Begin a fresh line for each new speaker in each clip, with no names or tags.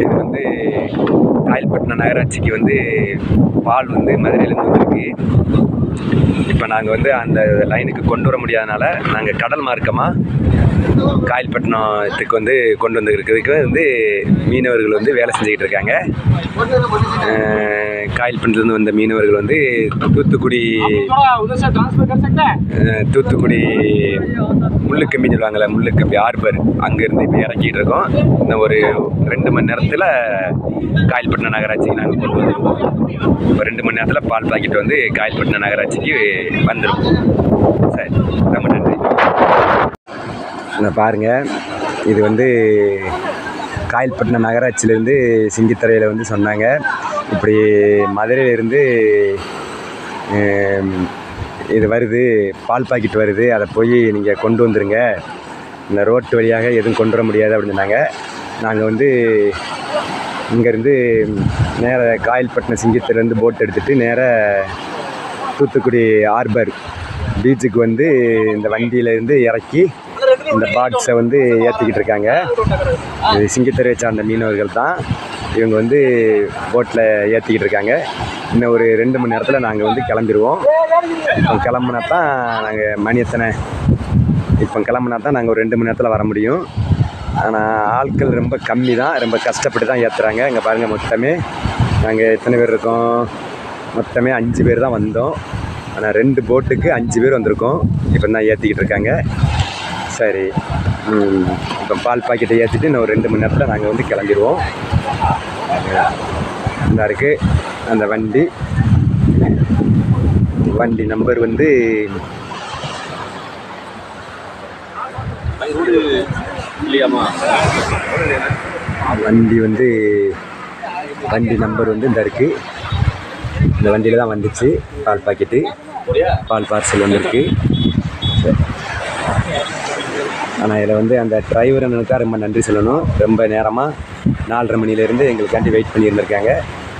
இது வந்து காயல்பட்டினம் நகராட்சிக்கு வந்து பால் வந்து மதுரையிலேருந்து வந்திருக்கு. இப்போ நாங்கள் வந்து அந்த லைனுக்கு கொண்டு வர முடியாதனால நாங்கள் கடல் மார்க்கமாக காயல்பட்டினத்துக்கு வந்து கொண்டு வந்துருக்கிறதுக்கு வந்து மீனவர்கள் வந்து வேலை செஞ்சுக்கிட்டு இருக்காங்க. காயல்பட்டினத்துலேருந்து வந்த மீனவர்கள் வந்து தூத்துக்குடி முள்ளுக்கம்பி சொல்லுவாங்கள்ல, முள்ளுக்கம்பி ஹார்பர் அங்கேருந்து இப்போ இறக்கிட்டு இருக்கோம். இன்னும் ஒரு 2 மணி நேரத்தில் காயல்பட்டினம் நகராட்சிக்கு நாங்கள் கொண்டு வந்துடுவோம். இப்போ 2 மணி நேரத்தில் பால் பாக்கெட் வந்து காயல்பட்டினம் நகராட்சிக்கு வந்துடும். சரி, ரொம்ப நன்றி. பாருங்கள், இது வந்து காயல்பட்டினம் நகராட்சியிலேருந்து சிங்கித்துறையில் வந்து சொன்னாங்க, இப்படி மதுரையிலேருந்து இது வருது, பால் பாக்கெட் வருது, அதை போய் நீங்கள் கொண்டு வந்துடுங்க, இந்த ரோட்டு வழியாக எதுவும் கொண்டு வர முடியாது அப்படின்னு சொன்னாங்க. நாங்கள் வந்து இங்கேருந்து நேராக காயல்பட்டினம் சிங்கித்துறையிலேருந்து போட் எடுத்துகிட்டு நேராக தூத்துக்குடி ஹார்பர் பீச்சுக்கு வந்து இந்த வண்டியிலேருந்து இறக்கி இந்த பாக்ஸை வந்து ஏற்றிக்கிட்டு இருக்காங்க. இது சிங்கித்துறையை சார்ந்த மீனவர்கள் தான். இவங்க வந்து போட்டில் ஏற்றிக்கிட்டு இருக்காங்க. இன்னும் ஒரு 2 மணி நேரத்தில் நாங்கள் வந்து கிளம்பிடுவோம். இப்போ கிளம்புனா தான் நாங்கள் மணி எத்தனை, இப்போ கிளம்புனா தான் நாங்கள் ஒரு 2 மணி நேரத்தில் வர முடியும். ஆனால் ஆட்கள் ரொம்ப கம்மி தான், ரொம்ப கஷ்டப்பட்டு தான் ஏற்றுறாங்க. இங்கே பாருங்கள், மொத்தமே நாங்கள் எத்தனை பேர் இருக்கோம், மொத்தமே 5 பேர் தான் வந்தோம். ஆனால் 2 போட்டுக்கு 5 பேர் வந்திருக்கோம். இப்போ தான் ஏற்றிக்கிட்டு இருக்காங்க. சரி, இப்போ பால் பாக்கெட்டை ஏற்றிட்டு இன்னும் ஒரு 2 மணி நேரத்தில் நாங்கள் வந்து கிளம்பிடுவோம். இந்த இருக்குது அந்த வண்டி நம்பர் வந்து வண்டி நம்பர் வந்து இந்த இருக்குது. இந்த வண்டியில் தான் வந்துச்சு பால் பாக்கெட்டு, பால் பார்சல் வந்திருக்கு. ஆனால் இதில் வந்து அந்த டிரைவர் அண்ணனுக்காக ரொம்ப நன்றி சொல்லணும். ரொம்ப நேரமாக 4:30 மணிலேருந்து எங்களுக்காண்டி வெயிட் பண்ணியிருந்திருக்காங்க.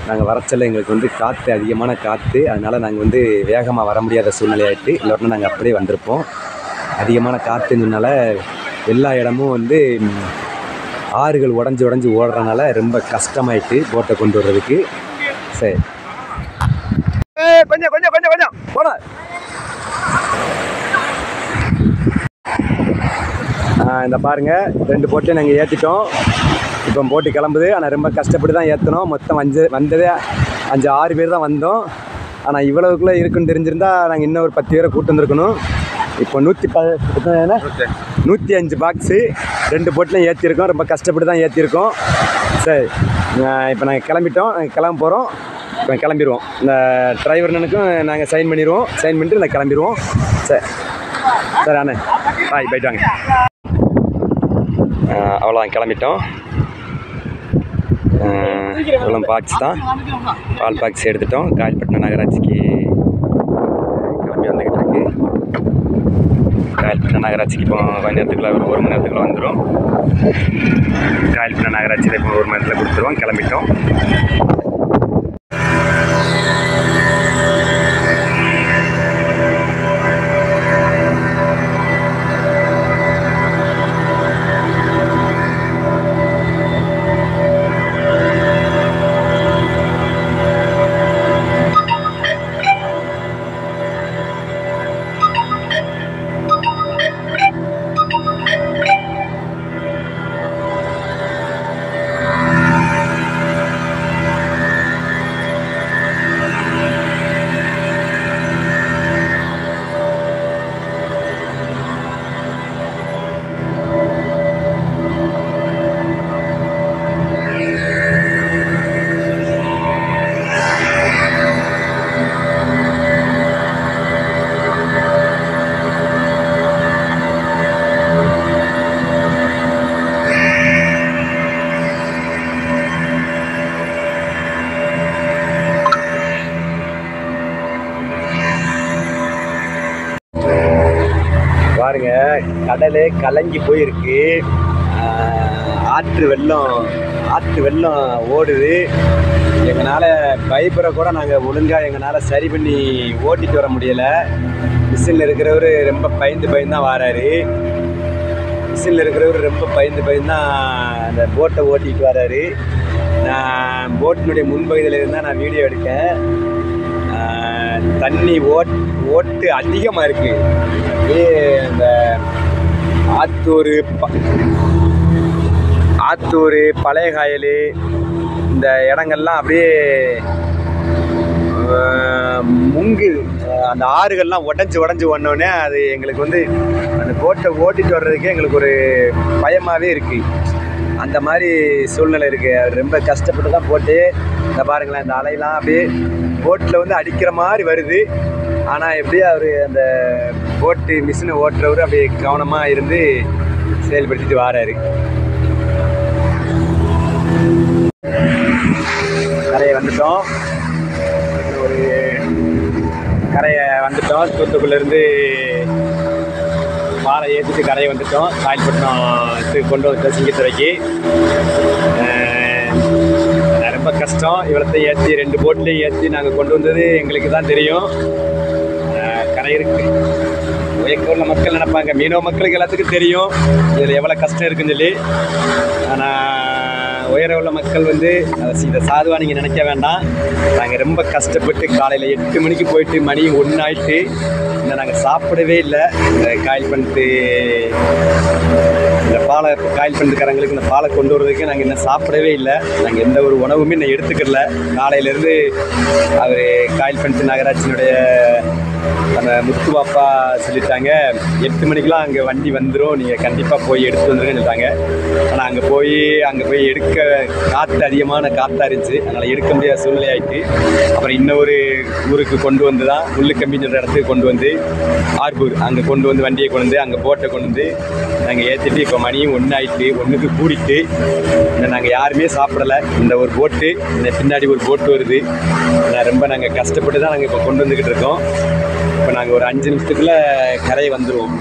நாங்கள் வரச்சல எங்களுக்கு வந்து காற்று, அதிகமான காற்று, அதனால் நாங்கள் வந்து வேகமாக வர முடியாத சூழ்நிலை ஆகிட்டு, இல்லைன்னா நாங்கள் அப்படியே வந்திருப்போம். அதிகமான காற்றுனால எல்லா இடமும் வந்து ஆறுகள் உடஞ்சி ஓடுறதுனால ரொம்ப கஷ்டமாயிட்டு போட்டை கொண்டு வர்றதுக்கு. சரி, கொஞ்சம் கொஞ்சம் கொஞ்சம் கொஞ்சம் போட. இந்த பாருங்கள், 2 போட்டையும் நாங்கள் ஏற்றிட்டோம். இப்போ போட்டு கிளம்புது. ஆனால் ரொம்ப கஷ்டப்பட்டு தான் ஏற்றினோம். மொத்தம் வந்ததே 5-6 பேர் தான் வந்தோம். ஆனால் இவ்வளவுக்குள்ளே இருக்குன்னு தெரிஞ்சிருந்தா நாங்கள் இன்னும் ஒரு 10 பேரை கூட்டு வந்துருக்கணும். இப்போ 105 பாக்ஸு 2 போட்டிலையும் ஏற்றிருக்கோம். ரொம்ப கஷ்டப்பட்டு தான் ஏற்றிருக்கோம். சரி, இப்போ நாங்கள் கிளம்பிட்டோம். நாங்கள் கிளம்ப போகிறோம். இப்போ கிளம்பிடுவோம். இந்த டிரைவர்னுக்கும் நாங்கள் சைன் பண்ணிடுவோம். சைன் பண்ணிட்டு நாங்கள் கிளம்பிடுவோம். சரி சரி அண்ணே, பாய், போயிட்டு வாங்க. அவ்வளோதான், கிளம்பிட்டோம். இவ்வளோ பாக்ஸ் தான், பால் பாக்ஸ் எடுத்துட்டோம். காயல்பட்டினம் நகராட்சிக்கு கிளம்பி வந்துக்கிட்டு இருக்கு. காயல்பட்டினம் நகராட்சிக்கு இப்போ கொஞ்ச நேரத்துக்குள்ள, ஒரு மணி நேரத்துக்குள்ள வந்துடும். காயல்பட்டினம் நகராட்சியில் இப்போ 1 மணி நேரத்தில் கொடுத்துருவோம். கிளம்பிட்டோம். பாருங்க, கடலே கலங்கி போயிருக்கு. ஆற்று வெள்ளம் ஓடுது. எங்களால் பைப்பரை கூட நாங்கள் ஒழுங்காக எங்களால் சரி பண்ணி ஓட்டிட்டு வர முடியலை. மிஷினில் இருக்கிறவர் ரொம்ப பயந்து தான் வாராரு. மிஷினில் இருக்கிறவர் ரொம்ப பயந்து தான் அந்த போட்டை ஓட்டிகிட்டு வர்றாரு. நான் போட்டினுடைய முன்பகுதியில் இருந்தால் நான் வீடியோ எடுக்கேன். தண்ணி ஓட்டு அதிகமாக இருக்குது. அப்படியே இந்த ஆத்தூர் பழைய காயல் இந்த இடங்கள்லாம் அப்படியே முங்கு. அந்த ஆறுகள்லாம் உடஞ்சி ஒன்னோடனே அது எங்களுக்கு வந்து அந்த போட்டை ஓட்டிட்டு வர்றதுக்கே எங்களுக்கு ஒரு பயமாகவே இருக்குது. அந்த மாதிரி சூழ்நிலை இருக்குது. ரொம்ப கஷ்டப்பட்டு தான் போட்டு இந்த பாருங்களேன், இந்த அலையெல்லாம் அப்படியே போட்டில் வந்து அடிக்கிற மாதிரி வருது. ஆனால் எப்படியும் அவர் அந்த போட்டு மிஷினை ஓட்டுறவர் அப்படியே கவனமாக இருந்து செயல்படுத்திட்டு வாராரு. கரையை வந்துட்டோம். ஒரு கரையை வந்துட்டோம். தூத்துக்குடியிலேருந்து பாறை ஏற்றிட்டு கரையை வந்துட்டோம். காயல்பட்டினத்துக்கு கொண்டு வந்துட்டோம், சிங்கத்துறைக்கு. ரொம்ப கஷ்டம். இவ்வளோத்தையும் ஏற்றி 2 போட்லேயும் ஏற்றி நாங்கள் கொண்டு வந்தது எங்களுக்கு தான் தெரியும். கரை இருக்குது. உயர்கூரில் மக்கள் நினைப்பாங்க, மீனவ மக்களுக்கு எல்லாத்துக்கும் தெரியும் இதில் எவ்வளோ கஷ்டம் இருக்குன்னு சொல்லி. ஆனால் உயர உள்ள மக்கள் வந்து இதை சாதுவாக நீங்கள் நினைக்க வேண்டாம். நாங்கள் ரொம்ப கஷ்டப்பட்டு காலையில் 8 மணிக்கு போயிட்டு மணி 1 ஆகிட்டு இன்னும் நாங்கள் சாப்பிடவே இல்லை. இந்த காயல் பண்ணிட்டு இந்த பாலை காயல் பண்ணிட்டுக்காரங்களுக்கு இந்த பாலை கொண்டு வரதுக்கு நாங்கள் இன்னும் சாப்பிடவே இல்லை. நாங்கள் எந்த ஒரு உணவுமே இன்னும் எடுத்துக்கல. காலையிலேருந்து அவர் காயல் பண்ணிட்டு நகராட்சியினுடைய அந்த முத்து பாப்பா சொல்லிட்டாங்க, 8 மணிக்கெலாம் அங்கே வண்டி வந்துடும், நீங்கள் கண்டிப்பாக போய் எடுத்து வந்துருங்கன்னு சொல்லிட்டாங்க. ஆனால் அங்கே போய் எடுக்க காற்று அதிகமான காற்றாக இருந்துச்சு. அதனால் எடுக்க முடியாத சூழ்நிலை ஆகிட்டு அப்புறம் இன்னொரு ஊருக்கு கொண்டு வந்து தான் முள்ளுக்கம்பின்னு சொல்கிற இடத்துக்கு கொண்டு வந்து ஆர்பூர் அங்கே கொண்டு வந்து வண்டியை கொண்டு வந்து அங்கே போட்டை கொண்டு வந்து நாங்கள் ஏற்றிட்டு இப்போ மணியும் 1 ஆகிட்டு 1க்கு கூடிட்டு இன்னும் நாங்கள் யாருமே சாப்பிடலை. இந்த ஒரு போட்டு இந்த பின்னாடி ஒரு போட்டு வருது. ரொம்ப நாங்கள் கஷ்டப்பட்டு தான் நாங்கள் இப்போ கொண்டு வந்துக்கிட்டு இருக்கோம். இப்போ நாங்கள் ஒரு 5 நிமிஷத்துக்குள்ளே கரையை வந்துடுவோம்.